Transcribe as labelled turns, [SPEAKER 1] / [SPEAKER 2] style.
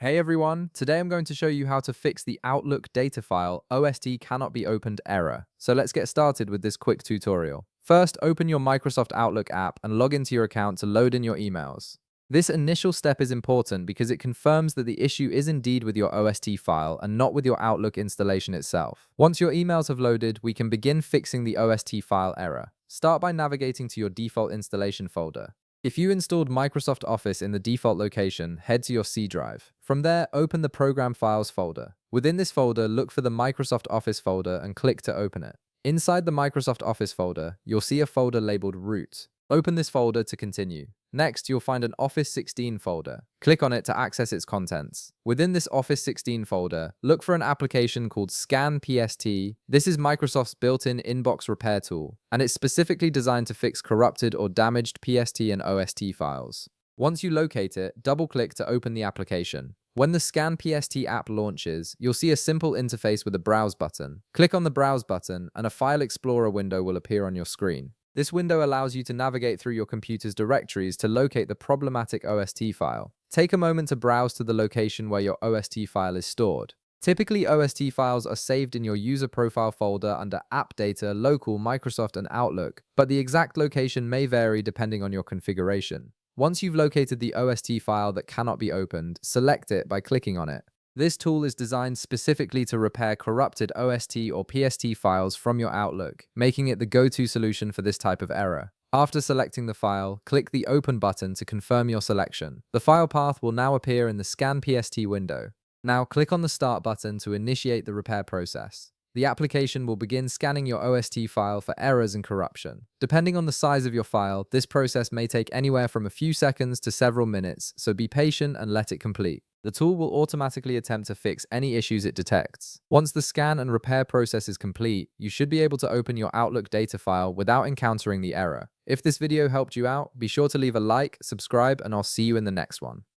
[SPEAKER 1] Hey everyone, today I'm going to show you how to fix the Outlook data file OST cannot be opened error. So let's get started with this quick tutorial. First, open your Microsoft Outlook app and log into your account to load in your emails. This initial step is important because it confirms that the issue is indeed with your OST file and not with your Outlook installation itself. Once your emails have loaded, we can begin fixing the OST file error. Start by navigating to your default installation folder. If you installed Microsoft Office in the default location, head to your C drive. From there, open the Program Files folder. Within this folder, look for the Microsoft Office folder and click to open it. Inside the Microsoft Office folder, you'll see a folder labeled Root. Open this folder to continue. Next, you'll find an Office 16 folder. Click on it to access its contents. Within this Office 16 folder, look for an application called Scan PST. This is Microsoft's built-in inbox repair tool, and it's specifically designed to fix corrupted or damaged PST and OST files. Once you locate it, double-click to open the application. When the Scan PST app launches, you'll see a simple interface with a Browse button. Click on the Browse button, and a File Explorer window will appear on your screen. This window allows you to navigate through your computer's directories to locate the problematic OST file. Take a moment to browse to the location where your OST file is stored. Typically, OST files are saved in your user profile folder under App Data, Local, Microsoft, and Outlook, but the exact location may vary depending on your configuration. Once you've located the OST file that cannot be opened, select it by clicking on it. This tool is designed specifically to repair corrupted OST or PST files from your Outlook, making it the go-to solution for this type of error. After selecting the file, click the Open button to confirm your selection. The file path will now appear in the Scan PST window. Now click on the Start button to initiate the repair process. The application will begin scanning your OST file for errors and corruption. Depending on the size of your file, this process may take anywhere from a few seconds to several minutes, so be patient and let it complete. The tool will automatically attempt to fix any issues it detects. Once the scan and repair process is complete, you should be able to open your Outlook data file without encountering the error. If this video helped you out, be sure to leave a like, subscribe, and I'll see you in the next one.